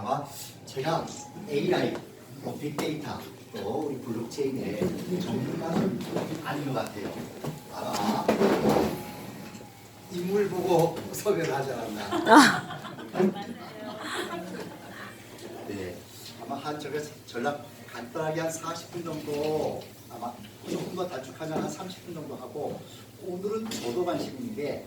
아마 제가 AI, 빅데이터, 또 우리 블록체인의 전문가는 아닌 것 같아요. 아마 인물 보고 섭외를 하지 않았나. 네, 아마 한 저게 전략 간단하게 한 40분 정도, 아마 조금 더 단축하면 한 30분 정도 하고, 오늘은 저도 관심 있는 게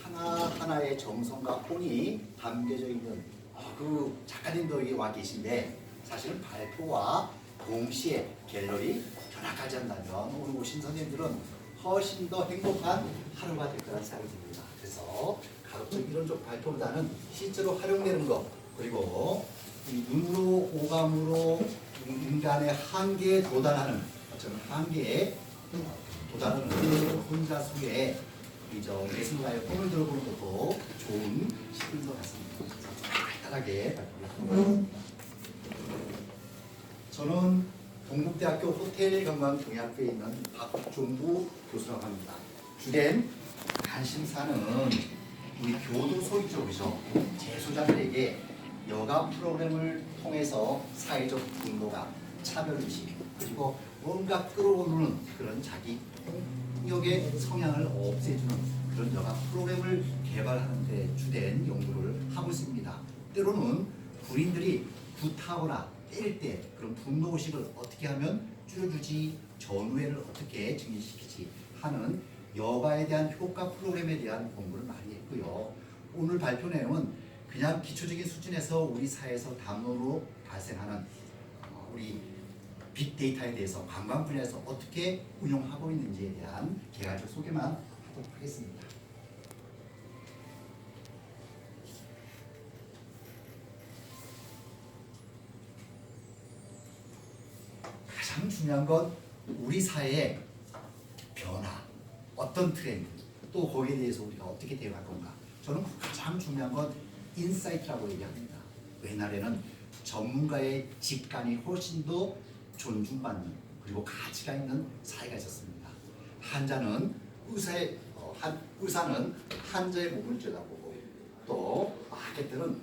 하나하나의 정성과 혼이 담겨져 있는 그 작가님도 여기 와 계신데, 사실은 발표와 동시에 갤러리 견학하지 않다면 오늘 오신 선생님들은 훨씬 더 행복한 하루가 될 거라는 생각이 듭니다. 그래서 가급적 이론적 발표보다는 실제로 활용되는 것, 그리고 이 눈으로 오감으로 인간의 한계에 도달하는 어떤 한계에 도달하는 혼자 수의 예술가의 꿈을 들어보는 것도 좋은 시간인 것 같습니다. 간단하게 발표를 저는 동국대학교 호텔관광경영학부에 있는 박종부 교수라고 합니다. 주된 관심사는 우리 교도소 쪽이죠. 재소자들에게 여가 프로그램을 통해서 사회적 분노감, 차별의식, 그리고 뭔가 끌어오르는 그런 자기 폭력의 성향을 없애주는 그런 여가 프로그램을 개발하는 데 주된 연구를 하고 있습니다. 때로는 군인들이 굿하거나 때릴 때 그런 분노의식을 어떻게 하면 줄여주지, 전우회를 어떻게 증진시키지 하는 여가에 대한 효과 프로그램에 대한 공부를 많이 했고요. 오늘 발표 내용은 그냥 기초적인 수준에서 우리 사회에서 담론으로 발생하는 우리 빅데이터에 대해서 관광 분야에서 어떻게 운용하고 있는지에 대한 개괄적 소개만 하도록 하겠습니다. 가장 중요한 건 우리 사회의 변화, 어떤 트렌드, 또 거기에 대해서 우리가 어떻게 대응할 건가. 저는 가장 중요한 건 인사이트라고 얘기합니다. 옛날에는 전문가의 직관이 훨씬 더 존중받는, 그리고 가치가 있는 사회가 있었습니다. 의사는 환자의 몸을 쳐다보고, 또 마케터는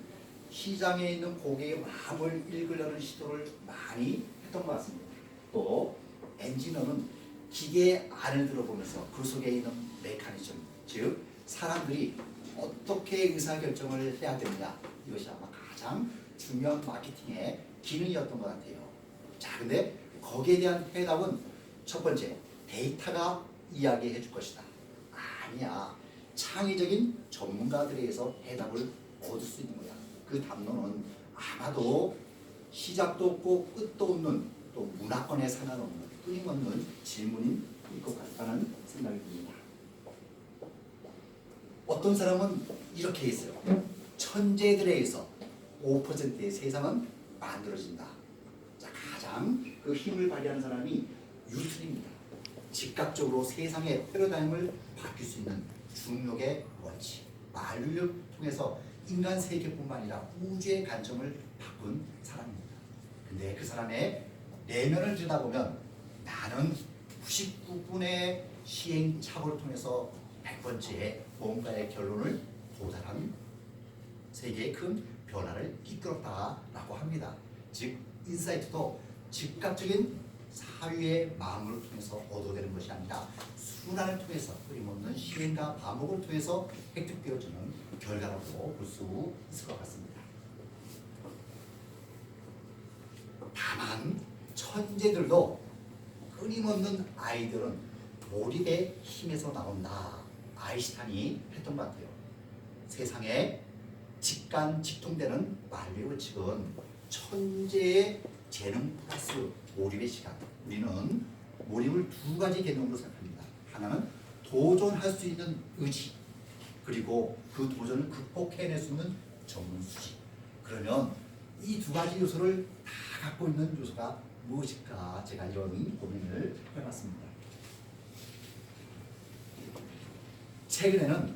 시장에 있는 고객의 마음을 읽으려는 시도를 많이 했던 것 같습니다. 또 엔지니어는 기계 안을 들어보면서 그 속에 있는 메커니즘, 즉 사람들이 어떻게 의사결정을 해야 되느냐, 이것이 아마 가장 중요한 마케팅의 기능이었던 것 같아요. 자, 근데 거기에 대한 해답은 첫 번째, 데이터가 이야기해 줄 것이다. 아니야. 창의적인 전문가들에 의해서 해답을 얻을 수 있는 거야. 그 담론은 아마도 시작도 없고 끝도 없는, 또 문화권에 상관없는 끊임없는 질문인 것 같다는 생각이 듭니다. 어떤 사람은 이렇게 했어요. 천재들에 의해서 5%의 세상은 만들어진다. 자, 가장 그 힘을 발휘하는 사람이 뉴턴입니다. 즉각적으로 세상의 패러다임을 바뀔 수 있는 중력의 원칙, 만류를 통해서 인간 세계뿐만 아니라 우주의 관점을 바꾼 사람입니다. 근데 그 사람의 내면을 들여다보면 나는 99분의 시행착오를 통해서 100번째 뭔가의 결론을 도달한 세계의 큰 변화를 이끌었다라고 합니다. 즉 인사이트도 즉각적인 사유의 마음을 통해서 얻어내는 것이 아니라 순환을 통해서, 끊임없는 실행과 반복을 통해서 획득되어지는 결과라고 볼 수 있을 것 같습니다. 다만 천재들도 끊임없는 아이들은 몰입의 힘에서 나온다. 아인슈타인이 했던 것 같아요. 세상에 직관 직통되는 만류의 원칙은 천재의 재능 플러스 몰입의 시간. 우리는 몰입을 두 가지 개념으로 생각합니다. 하나는 도전할 수 있는 의지, 그리고 그 도전을 극복해낼 수 있는 전문 수지. 그러면 이 두 가지 요소를 다 갖고 있는 요소가 무엇일까? 제가 이런 고민을 해봤습니다. 최근에는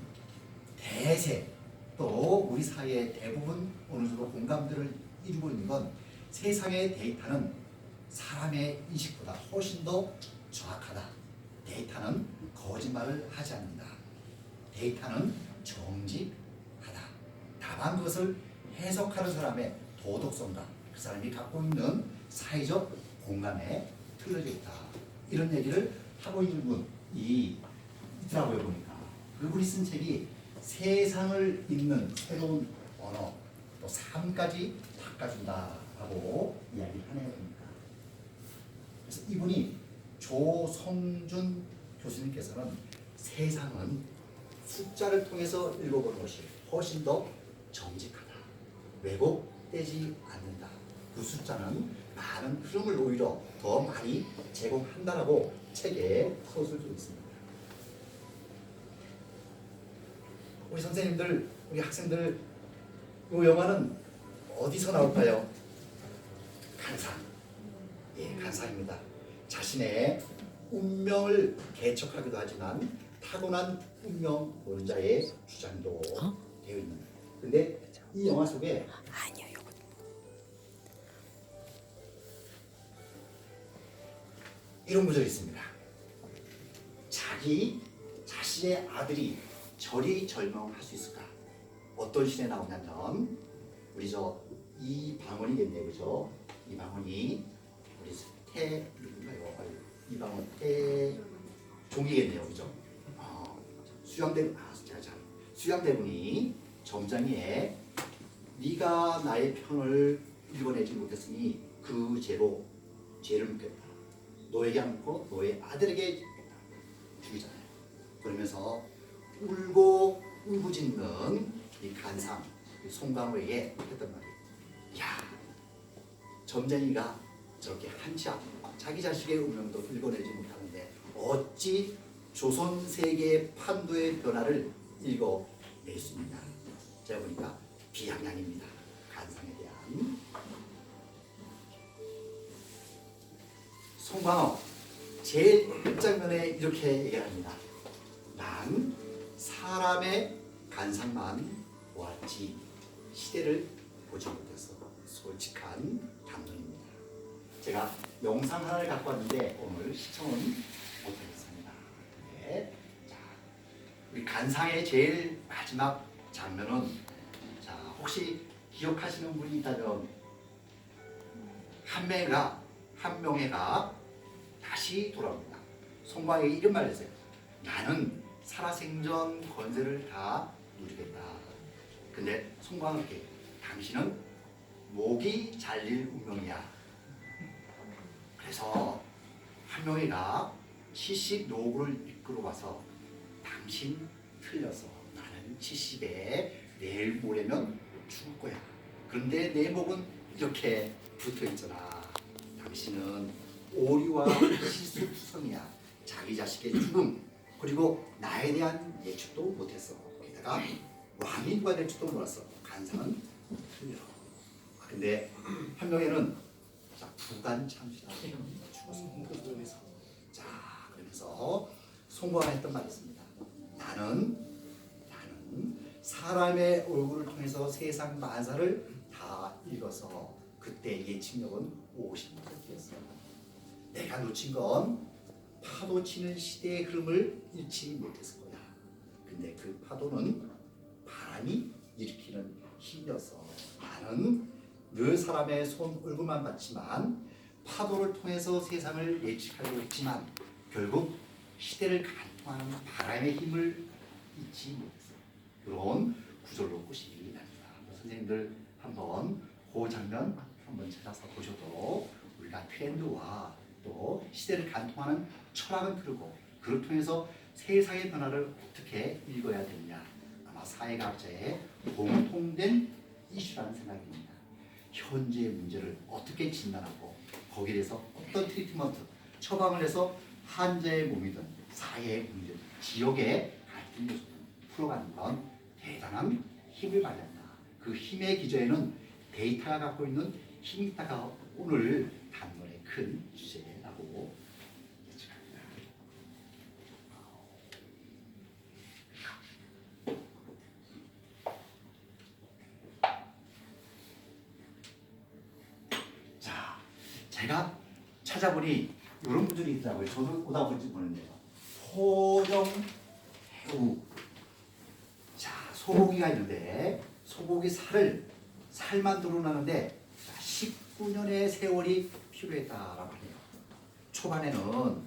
대세, 또 우리 사회의 대부분 어느 정도 공감대를 이루고 있는 건 세상의 데이터는 사람의 인식보다 훨씬 더 정확하다. 데이터는 거짓말을 하지 않는다. 데이터는 정직하다. 다만 그것을 해석하는 사람의 도덕성과 그 사람이 갖고 있는 사회적 공감에 틀어져 있다. 이런 얘기를 하고 있는 분이 있더라고요 보니까. 그분이 쓴 책이 세상을 읽는 새로운 언어 또 삶까지 바꿔준다라고 이야기를 하네요 보니까. 그래서 이분이 조성준 교수님께서는 세상은 숫자를 통해서 읽어보는 것이 훨씬 더 정직하다. 왜곡되지 않는다. 그 숫자는 많은 흐름을 오히려 더 많이 제공한다라고 책에 서술을 좀 있습니다. 우리 선생님들, 우리 학생들, 이 영화는 어디서 나올까요? 간상. 예, 간상입니다. 자신의 운명을 개척하기도 하지만 타고난 운명론자의 주장도 되어 있는. 근데 이 영화 속에 이런 구절이 있습니다. 자신의 아들이 절이절명할 수 있을까? 어떤 시대에 나오냐면 우리 이방원이겠네요, 그죠? 이방원이 우리 누군가요? 이방원 종이겠네요, 그죠? 수양대군이 점장이에 네가 나의 편을 읽어내지 못했으니 그 죄로 죄를 묻겠다. 너에게 안 묻고 너의 아들에게 죽이잖아요. 그러면서 울고 울부짖는 이 간상 송강호에게 했단 말이에요. 야, 점쟁이가 저렇게 한참 자기 자식의 운명도 읽어내지 못하는데 어찌 조선 세계의 판도의 변화를 읽어낼 수 있냐. 제가 보니까 비양양입니다. 간상에 대한. 송강호 제일 끝장면에 이렇게 얘기합니다. 난 사람의 간상만 보았지 시대를 보지 못해서 솔직한 담론입니다. 제가 영상 하나를 갖고 왔는데 오늘 시청은 못하겠습니다. 네. 자, 우리 간상의 제일 마지막 장면은 자, 혹시 기억하시는 분이 있다면 한명회가 다시 돌아옵니다. 송광에게 이런 말을 했어요. 나는 살아생전 권세를 다 누리겠다. 근데 송광에게 당신은 목이 잘릴 운명이야. 그래서 한명회가 70 노구를 이끌어 와서 당신 틀려서 나는 70에 내일 모레면 죽을 거야. 그런데 내 목은 이렇게 붙어 있잖아. 당신은 오류와 실수투성이야. 자기 자식의 죽음 그리고 나에 대한 예측도 못했어. 게다가 왕이 누가 될 줄도 몰랐어. 간상은 틀려. 근데 한명회는 부간참시다. 죽었어. 자, 그러면서 송광했던 말이 있습니다. 나는 사람의 얼굴을 통해서 세상 만사를 다 읽어서 그때 예측력은 50%였어. 내가 놓친 건 파도 치는 시대의 흐름을 잃지 못했을 거야. 근데 그 파도는 바람이 일으키는 힘이어서 나는 늘 사람의 손 얼굴만 봤지만 파도를 통해서 세상을 예측하려고 했지만 결국 시대를 간통하는 바람의 힘을 잊지 못했어. 그런 구절로 끝이 납니다. 선생님들 한번 그 장면 한번 찾아서 보셔도 우리가 트렌드와 또 시대를 간통하는 철학은 틀고 그를 통해서 세상의 변화를 어떻게 읽어야 되느냐 아마 사회과학자의 공통된 이슈라는 생각입니다. 현재의 문제를 어떻게 진단하고 거기에 대해서 어떤 트리트먼트, 처방을 해서 환자의 몸이든 사회의 문제든 지역의 갈등 요소든 풀어가는 건 대단한 힘을 발휘한다. 그 힘의 기저에는 데이터가 갖고 있는 힘이 있다가 오늘 단문의 큰 주제라고 예측합니다. 자, 제가 찾아보니 이런 분들이 있더라고요. 저도 오다 보지 모르는데요. 소정해우. 자, 소고기가 있는데 소고기 살을 살만 드러나는데 19년의 세월이 필요했다라고 하네요. 초반에는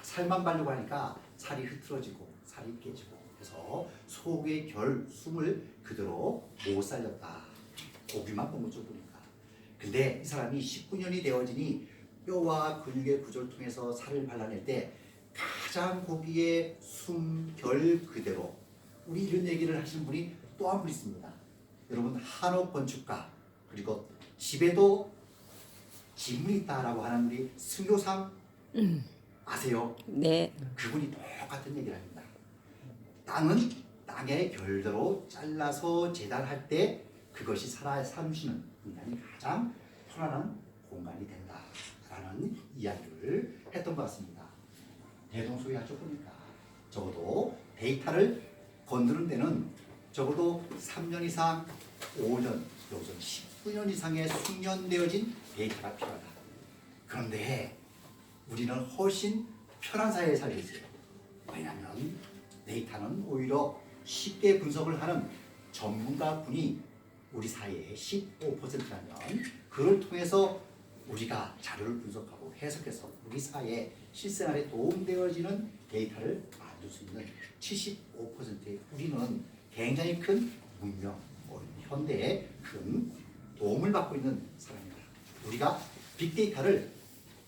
살만 바르고 하니까 살이 흐트러지고 살이 깨지고 그래서 속의 결, 숨을 그대로 못 살렸다. 고기만 뻥긋 보니까. 근데 이 사람이 19년이 되어지니 뼈와 근육의 구조를 통해서 살을 발라낼 때 가장 고기의 숨, 결 그대로 우리 이런 얘기를 하시는 분이 또 한 분 있습니다. 여러분 한옥 건축가 그리고 집에도 지문이 있다라고 하는 우리 승교상 아세요? 네. 그분이 똑같은 얘기를 합니다. 땅은 땅의 결대로 잘라서 재단할 때 그것이 살아 삼시는 인간이 가장 편안한 공간이 된다라는 이야기를 했던 것 같습니다. 대동소이하죠 보니까 적어도 데이터를 건드는 데는 적어도 3년 이상, 5년, 여기서 19년 이상의 숙련되어진 데이터가 필요하다. 그런데 우리는 훨씬 편한 사회에 살고 있어요. 왜냐하면 데이터는 오히려 쉽게 분석을 하는 전문가분이 우리 사회의 15%라면 그를 통해서 우리가 자료를 분석하고 해석해서 우리 사회 실생활에 도움되어지는 데이터를 만들 수 있는 75%의 우리는 굉장히 큰 문명, 현대에 큰 도움을 받고 있는 사람입니다. 우리가 빅데이터를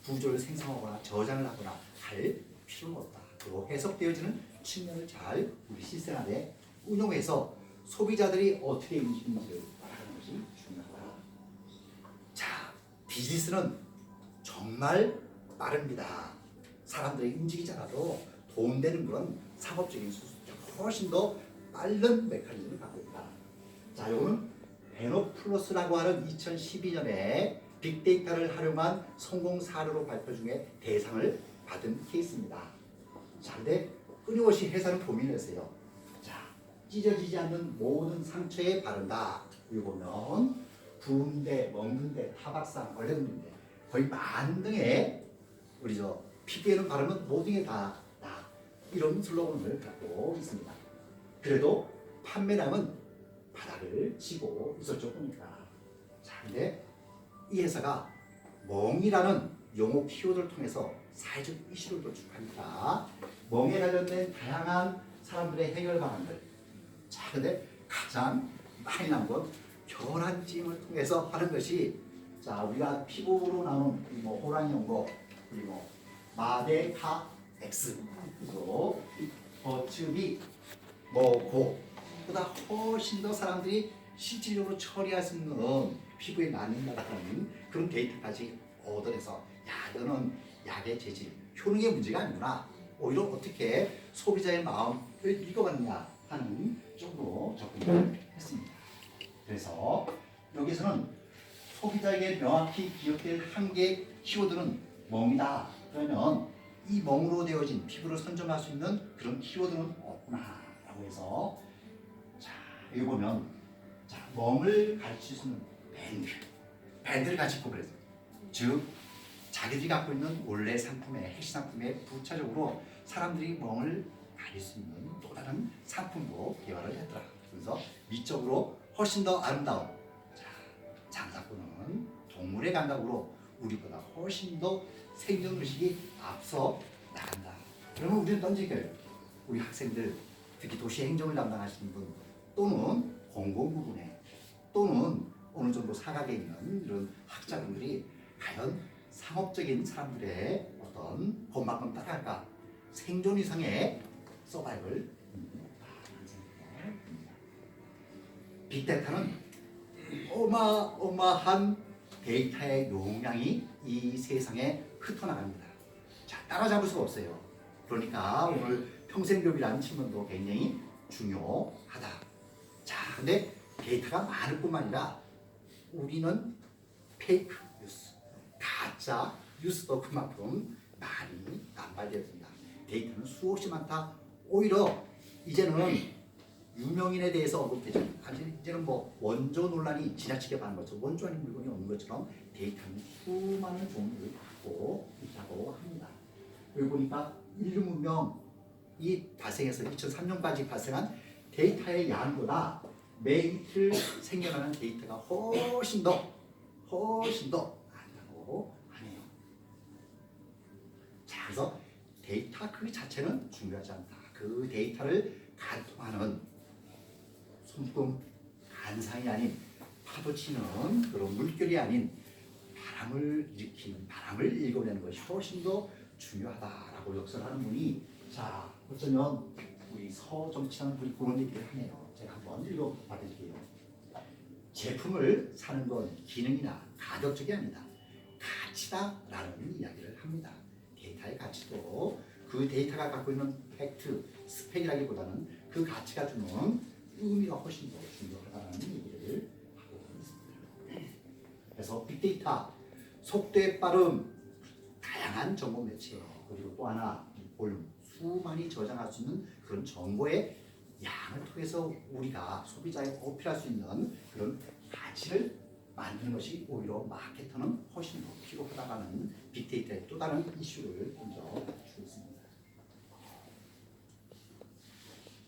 구조를 생성하거나 저장을 하거나 할 필요는 없다. 그리고 해석되어지는 측면을 잘 우리 실생활에 운용해서 소비자들이 어떻게 움직이는지를 알아가는 것이 중요하다. 자, 비즈니스는 정말 빠릅니다. 사람들이 움직이지 않아도 도움되는 그런 상업적인 수준보다 훨씬 더 빠른 메커니즘을 갖고 있다. 자, 이거는 베노플러스라고 하는 2012년에 빅데이터를 활용한 성공 사례로 발표 중에 대상을 받은 케이스입니다. 자, 근데 끊임없이 회사는 고민을 했어요. 자, 찢어지지 않는 모든 상처에 바른다. 여기 보면 부은데, 먹는데, 타박상, 얼렸는데 거의 만등의 우리 피부에는 바르면 모든 게 다 나. 이런 슬로건을 갖고 있습니다. 그래도 판매량은 바닥을 치고 있었죠 보니까. 자, 근데 이 회사가 멍이라는 용어 키워드를 통해서 사회적 이슈를 도출하니까 멍에 관련된 다양한 사람들의 해결 방안들. 자, 근데 가장 많이 나온 건 결한찜을 통해서 하는 것이 자, 우리가 피부로 나오는 뭐 호랑이 연고 그리고 마데카 X 그리고 버츠비 뭐고 보다 훨씬 더 사람들이 실질적으로 처리할 수 있는 피부에 난린다라는 그런 데이터까지 얻어내서 야, 이거는 약의 재질, 효능의 문제가 아니구나. 오히려 어떻게 소비자의 마음을 읽어갔느냐 하는 쪽으로 접근을 했습니다. 그래서 여기서는 소비자에게 명확히 기억될 한 개의 키워드는 멍이다. 그러면 이 멍으로 되어진 피부를 선점할 수 있는 그런 키워드는 없구나라고 해서 자, 여기 보면 자, 멍을 가르칠 수 있는 밴드를 가르치고 그랬어요. 즉 자기들이 갖고 있는 원래 상품의 핵심 상품에 부차적으로 사람들이 멍을 가릴 수 있는 또 다른 상품도 개발을 했더라. 그래서 미적으로 훨씬 더 아름다운 자, 장사꾼은 동물의 감각으로 우리보다 훨씬 더 생존의식이 앞서 나간다. 그러면 우리는 던지길 우리 학생들 특히 도시 행정을 담당하시는 분 또는 공공부문에 또는 어느 정도 사각에 있는 이런 학자분들이 과연 상업적인 사람들의 어떤 본만큼 따라갈까? 생존 이상의 서바이벌 빅데이터는 어마어마한 데이터의 용량이 이 세상에 흩어나갑니다. 자, 따라잡을 수가 없어요. 그러니까 오늘 평생교육이라는 측면도 굉장히 중요하다. 자, 근데 데이터가 많을 뿐만 아니라 우리는 페이크 뉴스, 가짜 뉴스도 그만큼 많이 남발되었습니다. 데이터는 수없이 많다. 오히려 이제는 유명인에 대해서 언급되죠. 이제는 뭐 원조 논란이 지나치게 많은 것처럼 원조 아닌 물건이 없는 것처럼 데이터는 수많은 종류를 갖고 있다고 합니다. 여기 보니까 인류 문명이 발생해서 2003년까지 발생한 데이터의 양보다 매 이틀 생겨나는 데이터가 훨씬 더 많다고 하네요. 자, 그래서 데이터 그 자체는 중요하지 않다. 그 데이터를 간통하는 손금 간상이 아닌 파도치는 그런 물결이 아닌 바람을 일으키는, 바람을 읽어내는 것이 훨씬 더 중요하다라고 역설하는 분이, 자, 어쩌면 우리 서정치라는 분이 그런 얘기를 하네요. 제가 한번 읽어봐드릴게요. 제품을 사는 건 기능이나 가격적이 아니다, 가치다라는 이야기를 합니다. 데이터의 가치도 그 데이터가 갖고 있는 팩트, 스펙이라기보다는 그 가치가 주는 의미가 훨씬 더 중요하다는 얘기를 하고 있습니다. 그래서 빅데이터, 속도에 빠른 다양한 정보 매체, 그리고 또 하나 볼륨, 수많이 저장할 수 있는 그런 정보의 양을 통해서 우리가 소비자에 어필할 수 있는 그런 가치를 만드는 것이 오히려 마케터는 훨씬 더 필요하다는 빅데이터의 또 다른 이슈를 먼저 주고 있습니다.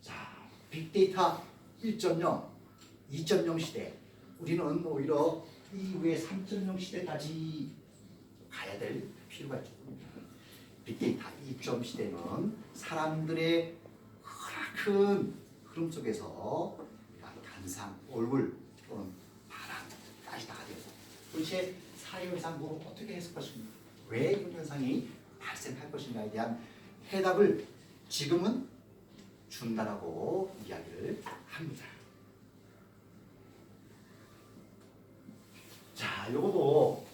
자, 빅데이터 1.0, 2.0 시대, 우리는 오히려 이후에 3.0 시대까지 가야 될 필요가 있죠. 빅데이터 2.0 시대는 사람들의 큰 흐름 속에서 간상, 얼굴 또는 바람까지 다 되어서 도대체 사회현상으로 어떻게 해석할 것인가, 왜 이런 현상이 발생할 것인가에 대한 해답을 지금은 준다라고 이야기를 합니다. 자, 요것도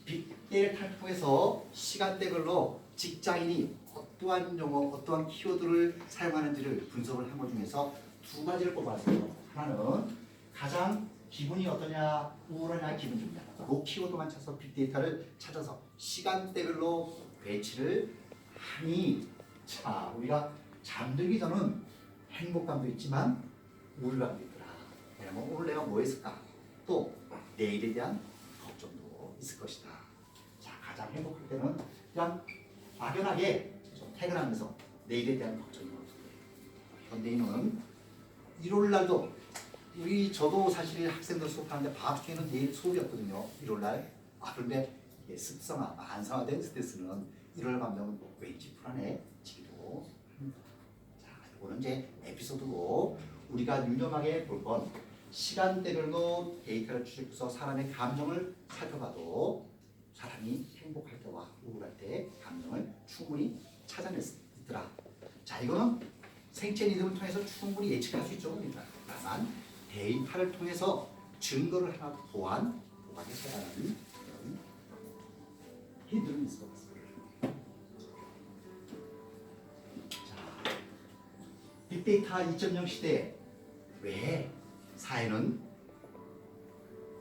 빅데이터를 통해서 시간대별로 직장인이 어떠한 용어, 어떠한 키워드를 사용하는지를 분석을 한 것 중에서 두 가지를 꼽았어요. 하나는 가장 기분이 어떠냐, 우울하냐, 기분 좋냐, 그 키워드만 찾아서 빅데이터를 찾아서 시간대별로 배치를 하니, 자, 우리가 잠들기 전은 행복감도 있지만 우울감도 있더라. 왜냐면 오늘 내가 뭐 했을까, 또 내일에 대한 걱정도 있을 것이다. 자, 가장 행복할 때는 그냥 막연하게 좀 퇴근하면서 내일에 대한 걱정이 없어요. 현대인은 일요일 날도, 저도 사실 학생들 수업하는데 방학 중에는 내일 수업이 없거든요. 일요일 날. 그런데 이게 습성화, 만성화된 스트레스는 일요일 밤 되면 왠지 불안해지기도 합니다. 자, 이거는 이제 에피소드고, 우리가 유념하게 볼 건 시간대별로 데이터를 추적해서 사람의 감정을 살펴봐도 사람이 행복할 때와 우울할 때 감정을 충분히 찾아낼 수 있더라. 자, 이거는 생체 리듬을 통해서 충분히 예측할 수 있죠. 그러니까 다만 데이터를 통해서 증거를 하나 보완해서 하는 그런 힘듦이 있을 것 같습니다. 자, 빅데이터 2.0 시대에 왜 사회는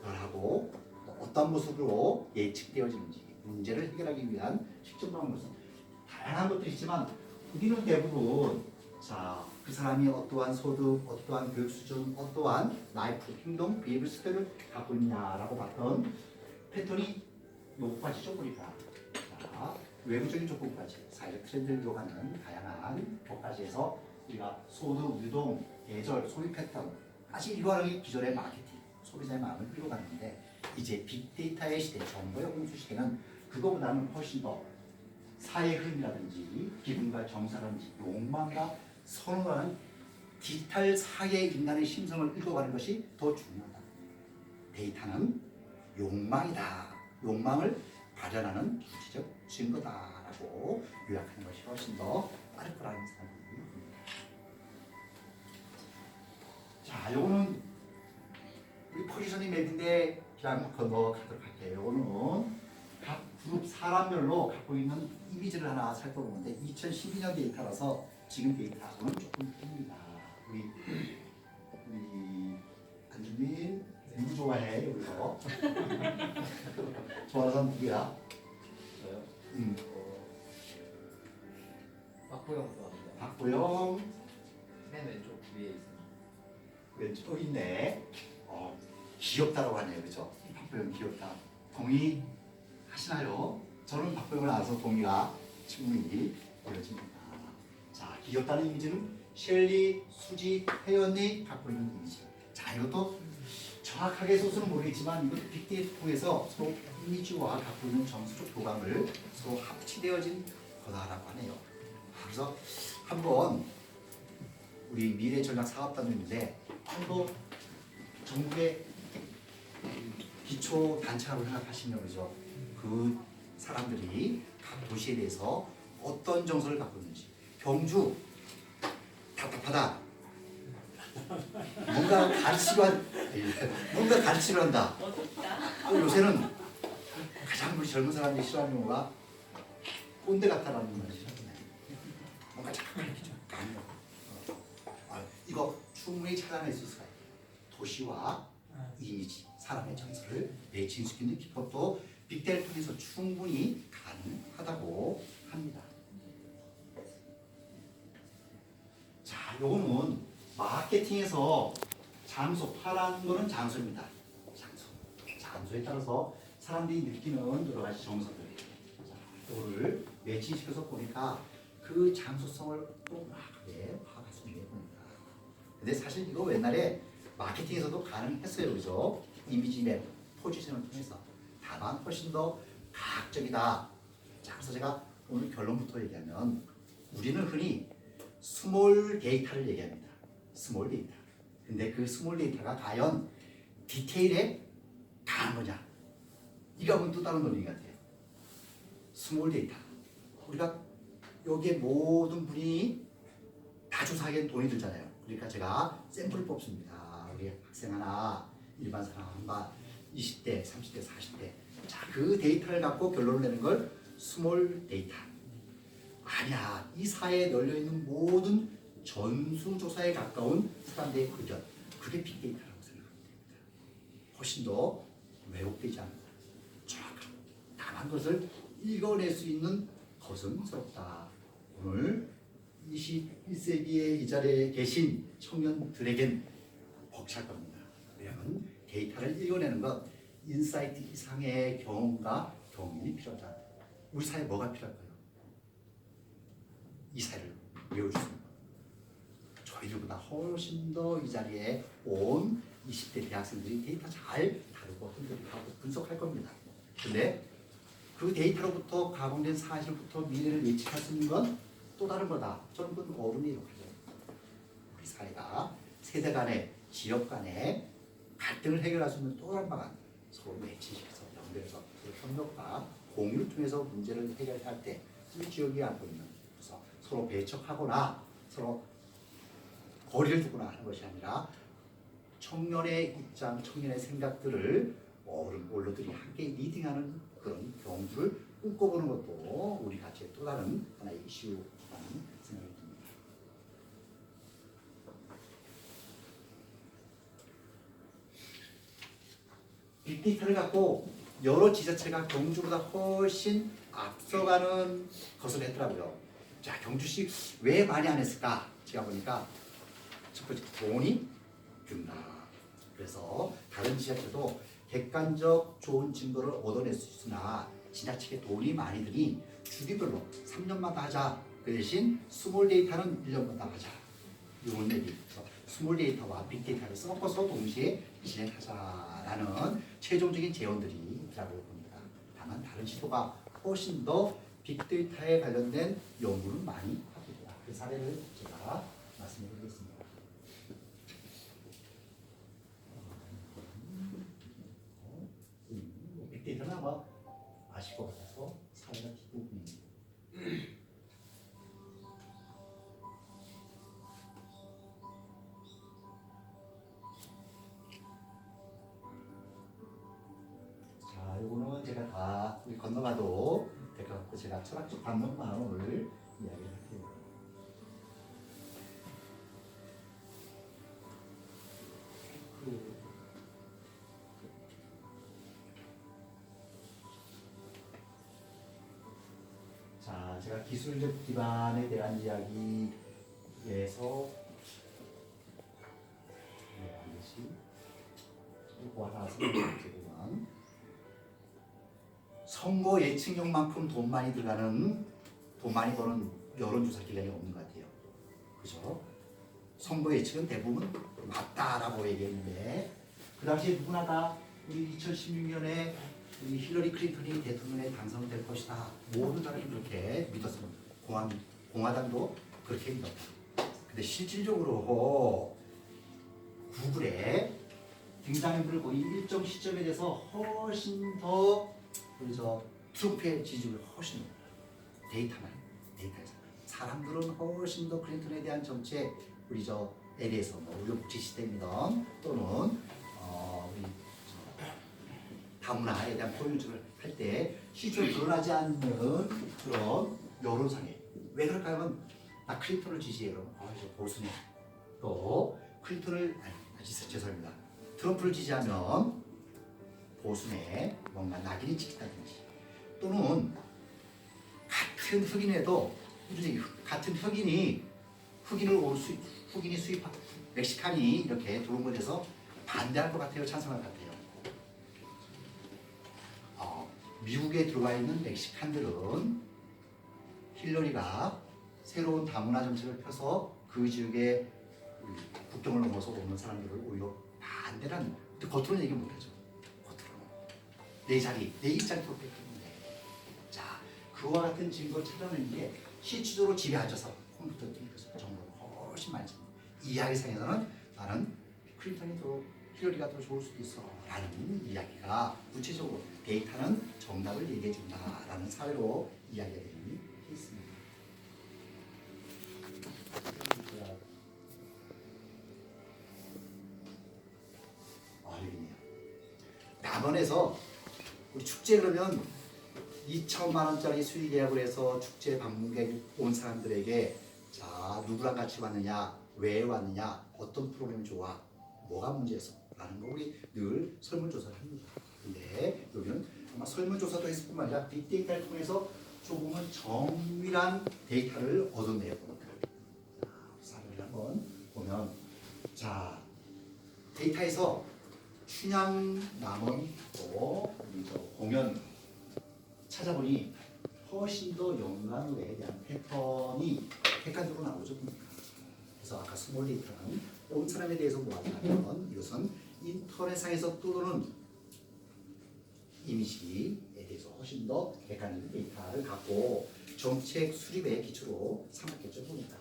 변하고 어떤 모습으로 예측되어지는지, 문제를 해결하기 위한 실전 방법은 다양한 것들이 있지만 우리는 대부분, 자, 그 사람이 어떠한 소득, 어떠한 교육 수준, 어떠한 라이프, 행동, 비헤비어 스타일을 갖고 있냐라고 봤던 패턴이 요거까지죠. 보니까, 자, 외부적인 조건까지, 사회적 트렌드를 요구하는 다양한 것까지 해서 우리가 소득, 유동, 계절, 소비 패턴까지 이루어가는 기존의 마케팅, 소비자의 마음을 끌어갔는데, 이제 빅데이터의 시대, 정보의 홍수 시대는 그거보다는 훨씬 더 사회 흐름이라든지 기분과 정서라든지 욕망과 선호하는 디지털 사회 인간의 심성을 읽어가는 것이 더 중요하다. 데이터는 욕망이다. 욕망을 발현하는 구체적 증거다라고 요약하는 것이 훨씬 더 빠를 거라는 생각이 듭니다. 자, 요거는 우리 포지셔닝 맵인데 그냥 건너가도록 할게요. 요거는 각 그룹 사람별로 갖고 있는 이미지를 하나 살펴보는데 2012년 데이터라서 지금 데이터하고는 조금 틀립니다. 우리 안주민 누구 좋아해? 여기서 좋아하는 사람 누구야? 저요? 박보영 좋아합니다. 박보영 맨 왼쪽 위에 있습니다. 왼쪽 있네. 귀엽다라고 하네요, 그렇죠? 박보영 귀엽다. 동의하시나요? 저는 박보영을 알아서 동의가 충분히 보여집니다. 자, 귀엽다는 이미지는 셸리, 수지, 혜연이 갖고 있는 이미지. 자, 이것도 정확하게 소수는 모르겠지만 이것도 빅데이터 통해서 서로 이미지와 갖고 있는 정서적 교감을 서로 합치되어진 거다라고 하네요. 그래서 한번 우리 미래전략사업단인데 한번 전국의 기초 단체라고 생각하시면 그죠? 그 사람들이 각 도시에 대해서 어떤 정서를 갖고 있는지. 경주 답답하다. 뭔가 가르치려 한다. 또 요새는 가장 우리 젊은 사람들이 싫어하는 용어가 꼰대 같다라는 말이 싫어하잖아요. 뭔가 자꾸 가르치죠. 이거 충분히 찾아낼 수 있어요. 도시와 이미지, 사람의 정서를 매칭시키는 기법도 빅데이터를 통해서 충분히 가능하다고 합니다. 자, 요거는 마케팅에서 장소, 파란 거는 장소입니다. 장소에 따라서 사람들이 느끼는 여러 가지 정서들. 자, 이거를 매칭시켜서 보니까 그 장소성을 또하게 파악할 수 있는 겁니다. 근데 사실 이거 옛날에 마케팅에서도 가능했어요, 그죠? 이미지 맵, 포지션을 통해서. 다만 훨씬 더 과학적이다. 자, 그래서 제가 오늘 결론부터 얘기하면 우리는 흔히 스몰 데이터를 얘기합니다. 스몰 데이터. 근데 그 스몰 데이터가 과연 디테일에 강한 거냐? 이거하고는 또 다른 논리 같아요. 스몰 데이터. 우리가 여기에 모든 분이 다 조사하기엔 돈이 들잖아요. 그러니까 제가 샘플을 뽑습니다. 우리 학생 하나, 일반 사람 하나, 20대, 30대, 40대. 자, 그 데이터를 갖고 결론을 내는 걸 스몰 데이터. 아니야, 이 사회에 널려있는 모든 전수조사에 가까운 사람들의 의견, 그게 빅데이터라고 생각하면 됩니다. 훨씬 더 왜곡되지 않는다. 정확한, 다만 것을 읽어낼 수 있는 거슴스럽다. 오늘 21세기의 이 자리에 계신 청년들에겐 벅찰 겁니다. 왜냐하면 데이터를 읽어내는 것, 인사이트 이상의 경험과 경륜이 필요하다. 우리 사회에 뭐가 필요할까요? 이 사회를 외울 수 있는 것. 저희들보다 훨씬 더 이 자리에 온 20대 대학생들이 데이터 잘 다루고 흔들리고 분석할 겁니다. 근데 그 데이터로부터 가공된 사실부터 미래를 예측할 수 있는 건 또 다른 거다. 저는 그건 어른이 욕하죠. 우리 사회가 세대 간에, 지역 간에 갈등을 해결할 수 있는 또 다른 방안. 서로 매치시켜서 연결해서 서로 협력과 공유를 통해서 문제를 해결할 때 이 지역이 갖고 있는, 그래서 서로 배척하거나 서로 거리를 두거나 하는 것이 아니라 청년의 입장, 청년의 생각들을 어른들이 함께 리딩하는 그런 경주를 꿈꿔보는 것도 우리 가치의 또 다른 하나의 이슈라는 생각이 듭니다. 빅데이터를 갖고 여러 지자체가 경주보다 훨씬 앞서가는 것을 했더라고요. 자, 경주시 왜 많이 안 했을까? 제가 보니까 첫 번째 돈이 든다. 그래서 다른 지자체도 객관적 좋은 증거를 얻어낼 수 있으나 지나치게 돈이 많이 드니 주기별로 3년마다 하자. 그 대신 스몰 데이터는 1년마다 하자. 이런 얘기. 스몰 데이터와 빅데이터를 섞어서 동시에 진행하자라는 최종적인 제언들이 있다고 봅니다. 다만 다른 시도가 훨씬 더 빅데이터에 관련된 연구는 많이 하고 있다. 그 사례를 제가 말씀드리겠습니다. 빅데이터는 아마 아실 것 같아서 사례가 뒷부분입니다. 자, 이거는 제가 다 건너가도 될 것 같고 제가 철학적 관념만을 이야기를 할게요. 자, 제가 기술적 기반에 대한 이야기에서 이거 하나 생각해보면 선거 예측용만큼 돈 많이 들어가는, 돈 많이 버는 여론조사 기관이 없는 것 같아요. 그죠? 선거 예측은 대부분 맞다라고 얘기했는데 그 당시에 누구나 다 우리 2016년에 우리 힐러리 클린턴이 대통령에 당선될 것이다. 모든 사람이 그렇게 믿었습니다. 공화당도 그렇게 믿었다. 근데 실질적으로 구글에 등장인물 거의 일정 시점에 대해서 훨씬 더 우리 트럼프의 지지율이 훨씬 높아요. 데이터에서 사람들은 훨씬 더 클린턴에 대한 정책 우리 에 대해서 의료복지 시스템이든 또는 우리 다문화에 대한 포용적을 할 때 실제로 드러나지 않는 그런 여론상에 왜 그럴까 하면 나 클린턴을 지지해 그러면 저 보수네 또 클린턴을 죄송합니다 트럼프를 지지하면 보수네 뭔가 낙인이 찍힌다든지 또는 같은 흑인에도 같은 흑인이 수입한 멕시칸이 이렇게 들어온 것에 대해서 반대할 것 같아요, 찬성할 것 같아요. 미국에 들어와 있는 멕시칸들은 힐러리가 새로운 다문화 정책을 펴서 그 지역에 국경을 넘어서 오는 사람들을 오히려 반대라는 겉으로는 얘기 못하죠. 겉으로는 내 입장이 그렇기 때문에 자 그와 같은 증거를 찾아내는 게 실질적으로 집에 앉아서 컴퓨터 뛰면서 정보를 훨씬 많이 줍니다. 이야기상에서는 나는 클린턴이 더 힐러리가 더 좋을 수도 있어 라는 이야기가 구체적으로 데이터는 정답을 얘기해 준다 라는 사회로 이야기가 되는 케이스입니다. 여기네요. 남원에서 우리 축제 그러면 2천만 원짜리 수익 계약을 해서 축제 방문객 온 사람들에게 자 누구랑 같이 왔느냐 왜 왔느냐 어떤 프로그램이 좋아 뭐가 문제였어 라는 거 우리 늘 설문조사를 합니다. 근데 여기는 아마 설문조사도 했을 뿐만 아니라 빅데이터를 통해서 조금은 정밀한 데이터를 얻어내야 봅니다. 사례를 한번 보면 자 데이터에서 춘향 남원 또 공연 찾아보니 훨씬 더 연관어에 대한 패턴이 객관적으로 나오죠. 그래서 아까 스몰 데이터는 온 사람에 대해서 뭐하냐면 이것은 인터넷상에서 떠도는 이미지에 대해서 훨씬 더 객관적인 데이터를 갖고 정책 수립의 기초로 삼았겠죠 봅니다.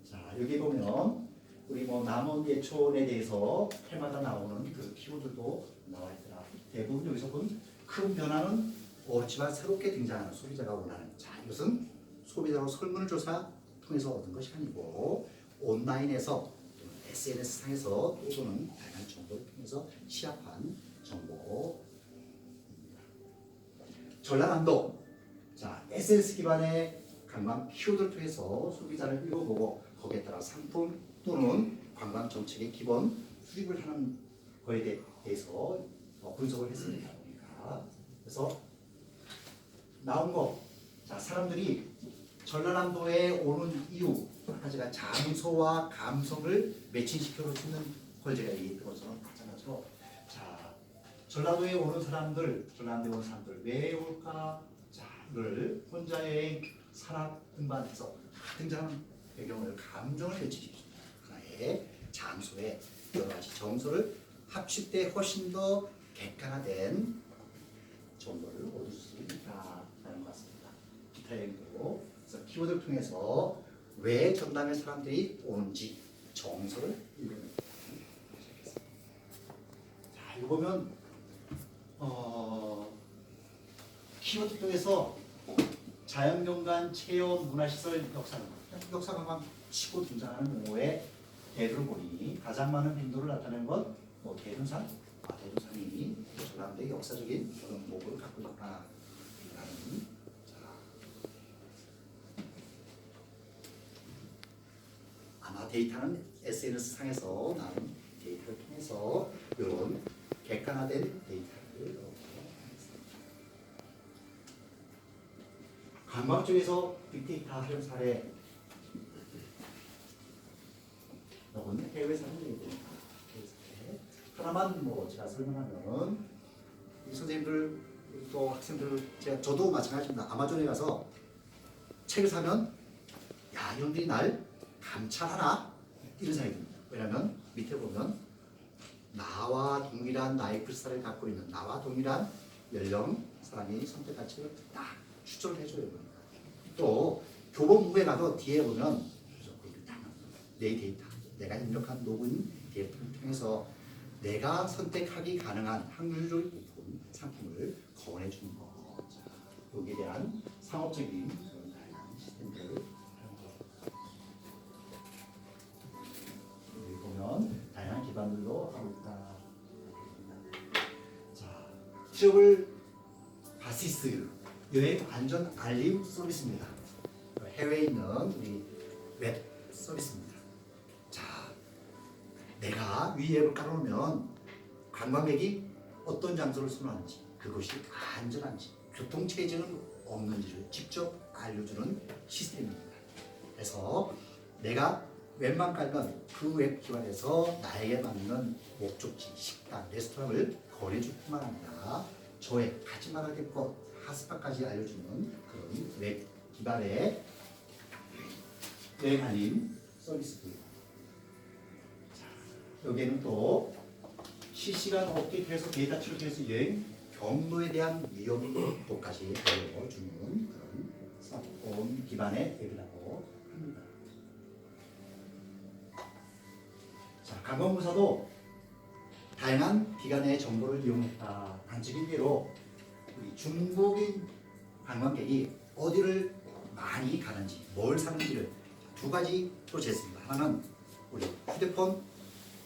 자 여기 보면 우리 남원 예촌에 대해서 해마다 나오는 그 키워드도 나와 있더라. 대부분 여기서 본 큰 변화는 없지만 새롭게 등장하는 소비자가 원하는 자 이것은 소비자로 설문을 조사 통해서 얻은 것이 아니고 온라인에서 SNS 상에서 또는 다양한 정보를 통해서 취합한 정보입니다. 전라남도 자 SNS 기반의 관광 키워드를 통해서 소비자를 읽어보고 거기에 따라 상품 또는 관광 정책의 기본 수립을 하는 거에 대해서 분석을 했습니다. 그래서 나온 거, 자 사람들이 전라남도에 오는 이유, 아까 제가 장소와 감성을 매칭시켜 주는 걸 제가 얘기했던 것처럼 마찬가지로, 자 전라도에 오는 사람들, 전라도에 오는 사람들 왜 올까? 자를 혼자 여행, 산악 등반해서 등장하는 배경을 감정을 매칭시켜 줍니다. 하나의 장소에 여러 가지 정서를 합칠 때 훨씬 더 객관화된 정보를 얻을 수 있다는 것 같습니다. 기타 연구, 그래서 키워드를 통해서 왜 전남의 사람들이 오는지 정서를 읽어내는 자, 이거 보면 키워드 통해서 자연경관, 체험, 문화시설, 역사관광 치고 등장하는 용어의 대를 보니 가장 많은 빈도를 나타내는 건 대둔산, 대둔산이 전남도의 역사적인 그런 목을 갖고 있구나 라는 아마 데이터는 SNS 상에서 나온 데이터를 통해서 이런 객관화된 데이터를 관광 쪽에서 빅데이터 활용 사례 이건 해외 사례입니다. 하나만 제가 설명하면 선생님들 또 학생들 저도 마찬가지입니다. 아마존에 가서 책을 사면 야 이놈들이 날 감찰하나 이런 생각이 듭니다. 왜냐하면 밑에 보면 나와 동일한 나의 글사를 갖고 있는 나와 동일한 연령 사람이 선택 가치를 딱 추적을 해줘야 됩니다. 또 교보문고에 가도 뒤에 보면 내 데이터, 내가 입력한 로그인 데이터를 통해서 내가 선택하기 가능한 확률을 높은 상품을 거론해 주는 거. 여기에 대한 상업적인 그런 다양한 시스템들을 여기 보면 다양한 기반들로 하고 있다. 자, 트러블 바시스 여행 안전 알림 서비스입니다. 해외에 있는 우리 웹 서비스입니다. 자, 내가 위 앱을 깔아놓으면 관광객이 어떤 장소를 선호하는지, 그것이 안전한지, 교통체증은 없는지를 직접 알려주는 시스템입니다. 그래서 내가 웹만 깔면 그 웹 기반에서 나에게 맞는 목적지, 식당, 레스토랑을 거래해줄 뿐만 아니라 저의 가지 말아야 될 것, 핫스팟까지 알려주는 그런 웹 기반의 여행 알림 서비스입니다. 여기에는 또 실시간 업데이트해서 데이터 출력해서 여행 경로에 대한 위험도까지 알려주는 그런 스마트폰 기반의 앱이라고 합니다. 자, 관광부서도 다양한 기관의 정보를 이용했다. 단적인 예로 우리 중국인 관광객이 어디를 많이 가는지, 뭘 사는지를 두 가지로 쟀습니다. 하나는 우리 휴대폰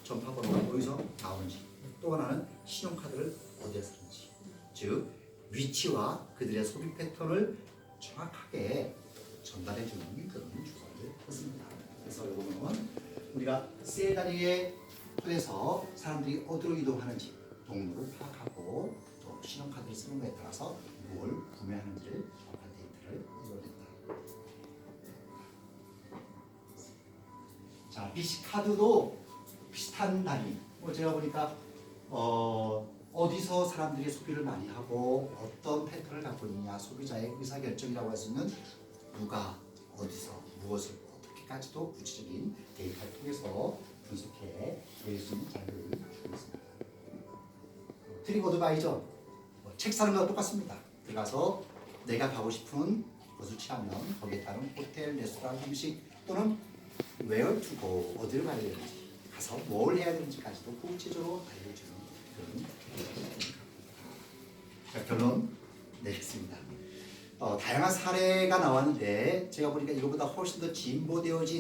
전파번호가 어디서 나오는지, 또 하나는 신용카드를 어디에 쓰는지, 즉 위치와 그들의 소비 패턴을 정확하게 전달해주는 그런 조사를 했습니다. 그래서 이거는 우리가 세다리에 통해서 사람들이 어디로 이동하는지 동로를 파악하고 또 신용카드를 쓰는 것에 따라서 뭘 구매하는지를 정확한 데이터를 이용했다. 자, BC 카드도 비슷한 단위. 제가 보니까 어디서 사람들이 소비를 많이 하고 어떤 패턴을 갖고 있느냐, 소비자의 의사결정이라고 할 수 있는 누가 어디서 무엇을 어떻게까지도 구체적인 데이터를 통해서 분석해 낼 수 있는 자료를 주고 있습니다. 트립 어드바이저, 책 사는 거와 똑같습니다. 들어가서 내가 가고 싶은 곳을 취하면 거기에 따른 호텔, 레스토랑, 음식 또는 where to go, 어디를 가야 되는지, 가서 뭘 해야 되는지까지도 구체적으로 알려주는 그런. 자, 결론 내겠습니다. 다양한 사례가 나왔는데 제가 보니까 이거보다 훨씬 더 진보되어진